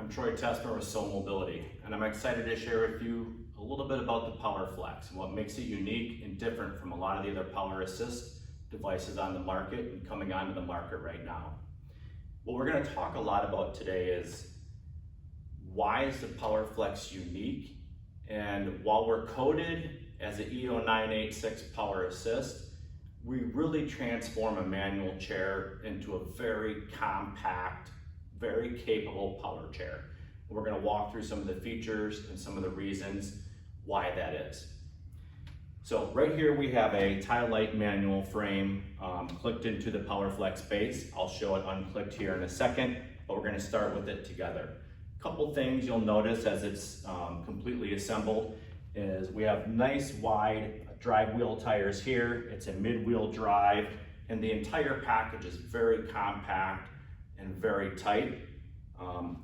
I'm Troy Tessmer with Soul Mobility, and I'm excited to share with you a little bit about the PowerFlex and what makes it unique and different from a lot of the other power assist devices on the market and coming onto the market right now. What we're going to talk a lot about today is why is the PowerFlex unique, and while we're coded as an E0986 power assist, we really transform a manual chair into a very compact, very capable power chair. We're going to walk through some of the features and some of the reasons why that is. So right here we have a Tile-Lite manual frame clicked into the PowerFlex base. I'll show it unclicked here in a second, but we're going to start with it together. A couple things you'll notice as it's completely assembled is we have nice wide drive wheel tires here. It's a mid-wheel drive, and the entire package is very compact and very tight.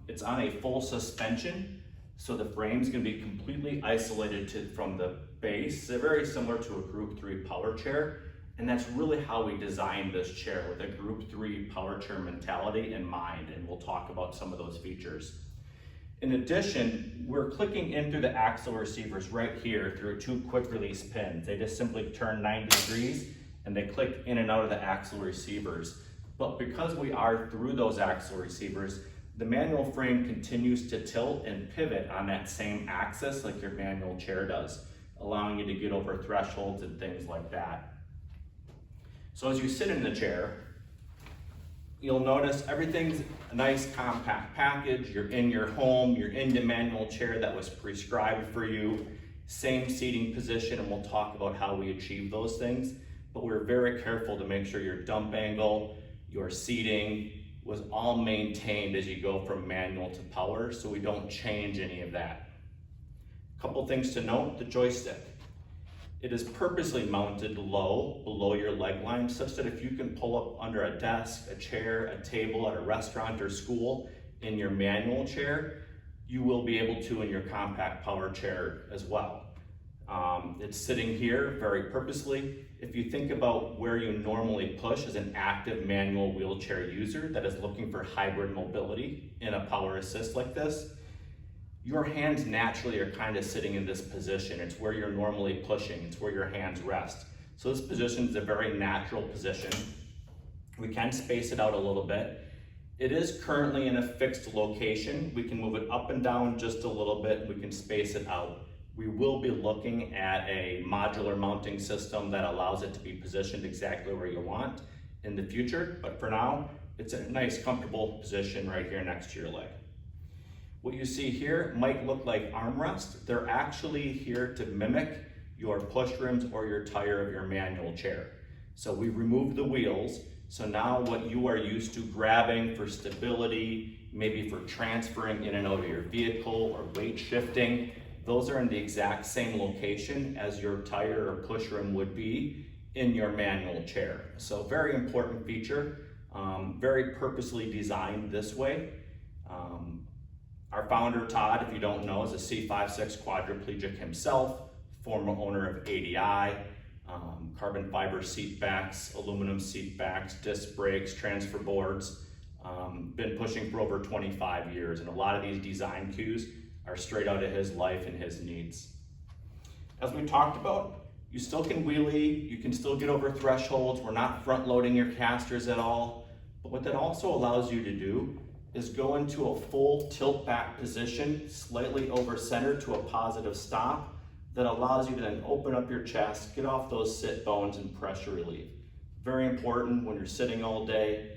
It's on a full suspension, so the frame's going to be completely isolated from the base. They're very similar to a Group 3 power chair, and that's really how we designed this chair, with a Group 3 power chair mentality in mind, and we'll talk about some of those features. In addition, we're clicking in through the axle receivers right here through 2 quick release pins. They just simply turn 90 degrees and they click in and out of the axle receivers. But because we are through those axle receivers, the manual frame continues to tilt and pivot on that same axis like your manual chair does, allowing you to get over thresholds and things like that. So as you sit in the chair, you'll notice everything's a nice compact package. You're in your home, you're in the manual chair that was prescribed for you, same seating position, and we'll talk about how we achieve those things. But we're very careful to make sure your dump angle, your seating was all maintained as you go from manual to power, so we don't change any of that. A couple things to note: the joystick. It is purposely mounted low below your leg line, such that if you can pull up under a desk, a chair, a table at a restaurant or school in your manual chair, you will be able to in your compact power chair as well. It's sitting here very purposely. If you think about where you normally push as an active manual wheelchair user that is looking for hybrid mobility in a power assist like this, your hands naturally are kind of sitting in this position. It's where you're normally pushing. It's where your hands rest. So this position is a very natural position. We can space it out a little bit. It is currently in a fixed location. We can move it up and down just a little bit. We can space it out. We will be looking at a modular mounting system that allows it to be positioned exactly where you want in the future. But for now, it's a nice, comfortable position right here next to your leg. What you see here might look like armrests. They're actually here to mimic your push rims or your tire of your manual chair. So we removed the wheels. So now what you are used to grabbing for stability, maybe for transferring in and out of your vehicle or weight shifting, those are in the exact same location as your tire or push rim would be in your manual chair. So very important feature, very purposely designed this way. Our founder, Todd, if you don't know, is a C5-6 quadriplegic himself, former owner of ADI, carbon fiber seat backs, aluminum seat backs, disc brakes, transfer boards, been pushing for over 25 years. And a lot of these design cues are straight out of his life and his needs. As we talked about, you still can wheelie, you can still get over thresholds. We're not front loading your casters at all. But what that also allows you to do is go into a full tilt back position, slightly over center to a positive stop, that allows you to then open up your chest, get off those sit bones, and pressure relieve. Very important when you're sitting all day.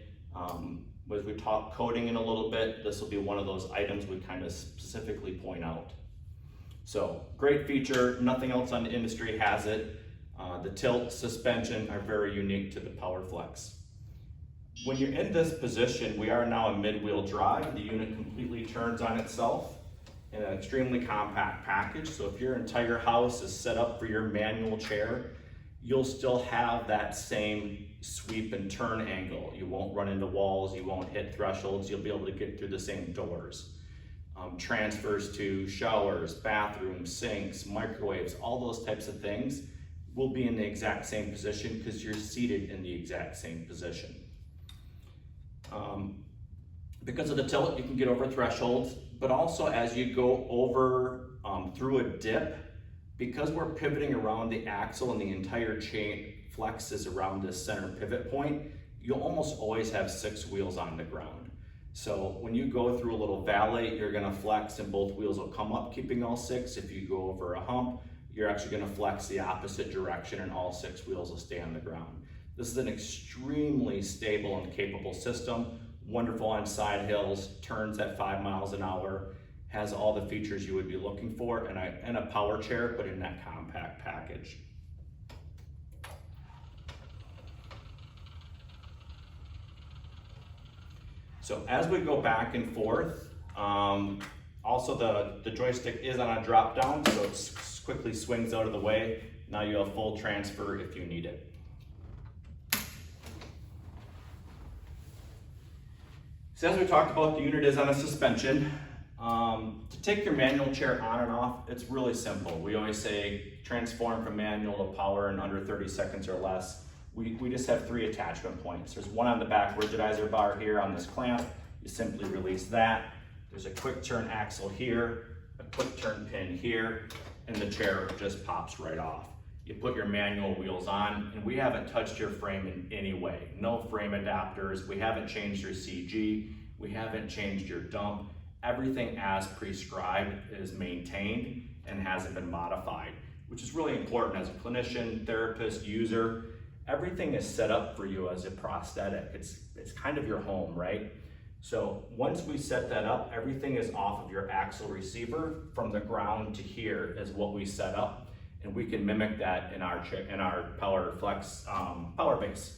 As we talk coding in a little bit, this will be one of those items we kind of specifically point out. So great feature, nothing else on the industry has it. The tilt suspension are very unique to the PowerFlex. When you're in this position, we are now a mid-wheel drive. The unit completely turns on itself in an extremely compact package. So if your entire house is set up for your manual chair, you'll still have that same sweep and turn angle. You won't run into walls, you won't hit thresholds, you'll be able to get through the same doors. Transfers to showers, bathrooms, sinks, microwaves, all those types of things will be in the exact same position because you're seated in the exact same position. Because of the tilt, you can get over thresholds, but also as you go over through a dip, because we're pivoting around the axle and the entire chain flexes around this center pivot point, you'll almost always have 6 wheels on the ground. So when you go through a little valley, you're gonna flex and both wheels will come up, keeping all 6. If you go over a hump, you're actually gonna flex the opposite direction and all 6 wheels will stay on the ground. This is an extremely stable and capable system, wonderful on side hills, turns at 5 miles an hour, has all the features you would be looking for, and a power chair, but in that compact package. So as we go back and forth, also the joystick is on a drop down, so it quickly swings out of the way. Now you have full transfer if you need it. So as we talked about, the unit is on a suspension. To take your manual chair on and off, it's really simple. We always say transform from manual to power in under 30 seconds or less. We just have 3 attachment points. There's one on the back rigidizer bar here on this clamp. You simply release that. There's a quick turn axle here, a quick turn pin here, and the chair just pops right off. You put your manual wheels on, and we haven't touched your frame in any way. No frame adapters, we haven't changed your CG, we haven't changed your dump. Everything as prescribed is maintained and hasn't been modified, which is really important as a clinician, therapist, user. Everything is set up for you as a prosthetic. It's kind of your home, right? So once we set that up, everything is off of your axle receiver. From the ground to here is what we set up, and we can mimic that in our PowerFlex power base.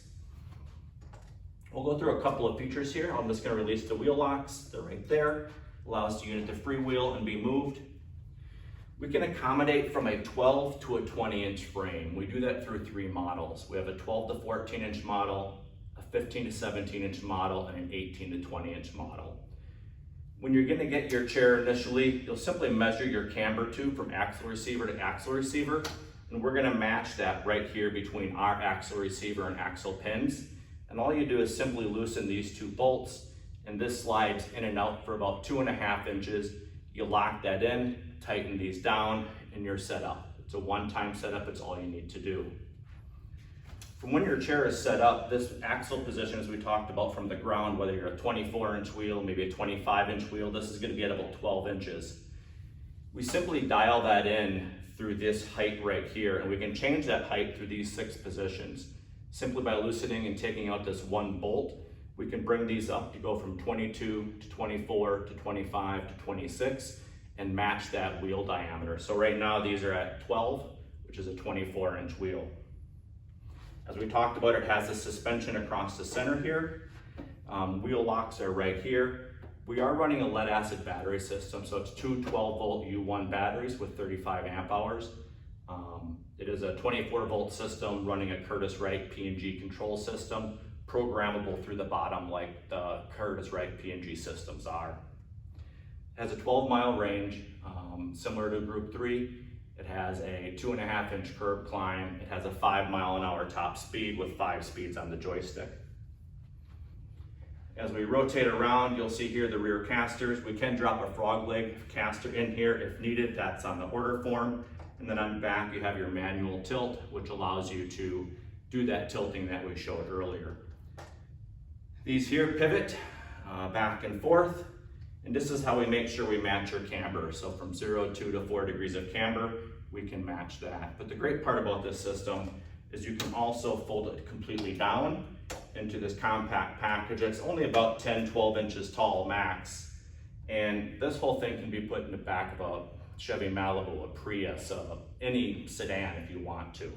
We'll go through a couple of features here. I'm just going to release the wheel locks. They're right there. Allows the unit to freewheel and be moved. We can accommodate from a 12 to a 20-inch frame. We do that through 3 models. We have a 12 to 14-inch model, a 15 to 17-inch model, and an 18 to 20-inch model. When you're going to get your chair initially, you'll simply measure your camber tube from axle receiver to axle receiver, and we're going to match that right here between our axle receiver and axle pins. And all you do is simply loosen these 2 bolts, and this slides in and out for about 2.5 inches. You lock that in, tighten these down, and you're set up. It's a one-time setup, it's all you need to do. From when your chair is set up, this axle position, as we talked about from the ground, whether you're a 24-inch wheel, maybe a 25-inch wheel, this is going to be at about 12 inches. We simply dial that in through this height right here, and we can change that height through these 6 positions. Simply by loosening and taking out this 1 bolt, we can bring these up to go from 22 to 24 to 25 to 26 and match that wheel diameter. So right now these are at 12, which is a 24-inch wheel. As we talked about, it has a suspension across the center here. Wheel locks are right here. We are running a lead acid battery system, so it's 2 12-volt U1 batteries with 35 amp hours. It is a 24-volt system running a Curtiss-Wright P&G control system, programmable through the bottom like the Curtiss-Wright P&G systems are. It has a 12-mile range, similar to Group 3. It has a 2.5-inch curb climb. It has a 5-mile-an-hour top speed with 5 speeds on the joystick. As we rotate around, you'll see here the rear casters. We can drop a frog leg caster in here if needed. That's on the order form. And then on the back, you have your manual tilt, which allows you to do that tilting that we showed earlier. These here pivot back and forth, and this is how we make sure we match your camber. So from 0 to 4 degrees of camber, we can match that. But the great part about this system is you can also fold it completely down into this compact package. It's only about 10, 12 inches tall max. And this whole thing can be put in the back of a Chevy Malibu, a Prius, any sedan if you want to.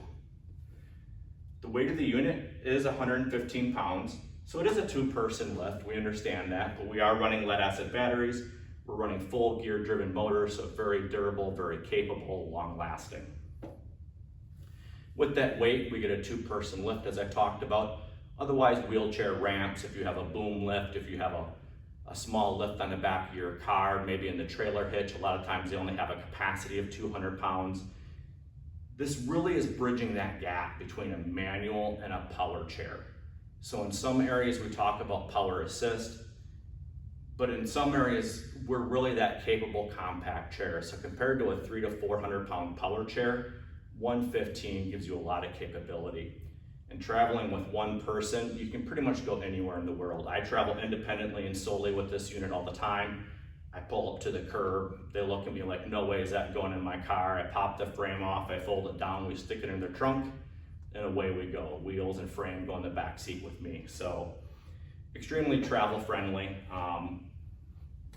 The weight of the unit is 115 pounds. So it is a 2-person lift, we understand that, but we are running lead acid batteries. We're running full gear driven motors, so very durable, very capable, long lasting. With that weight, we get a 2-person lift as I talked about. Otherwise, wheelchair ramps, if you have a boom lift, if you have a small lift on the back of your car, maybe in the trailer hitch, a lot of times they only have a capacity of 200 pounds. This really is bridging that gap between a manual and a power chair. So in some areas we talk about power assist. but in some areas, we're really that capable compact chair. So compared to a 300 to 400 pound power chair, 115 gives you a lot of capability. And traveling with one person, you can pretty much go anywhere in the world. I travel independently and solely with this unit all the time. I pull up to the curb, they look at me like, no way is that going in my car. I pop the frame off, I fold it down, we stick it in the trunk, and away we go. Wheels and frame go in the back seat with me. So extremely travel friendly.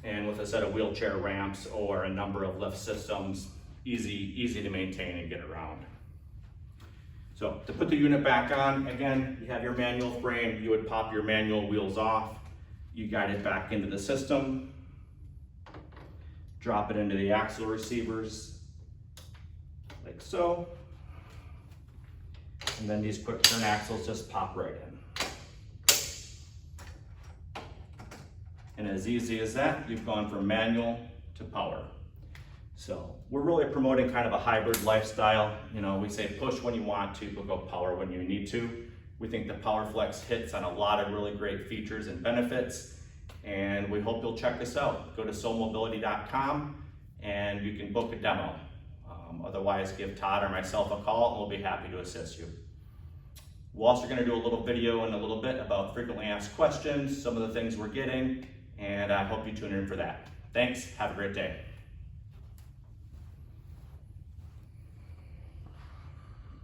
And with a set of wheelchair ramps or a number of lift systems, easy to maintain and get around. So to put the unit back on, again, you have your manual frame, you would pop your manual wheels off, you guide it back into the system, drop it into the axle receivers, like so. And then these quick turn axles just pop right in. And as easy as that, you've gone from manual to power. So we're really promoting kind of a hybrid lifestyle. You know, we say push when you want to, but go power when you need to. We think the PowerFlex hits on a lot of really great features and benefits, and we hope you'll check us out. Go to soulmobility.com and you can book a demo. Otherwise, give Todd or myself a call and we'll be happy to assist you. We're also going to do a little video in a little bit about frequently asked questions, some of the things we're getting, and I hope you tune in for that. Thanks, have a great day.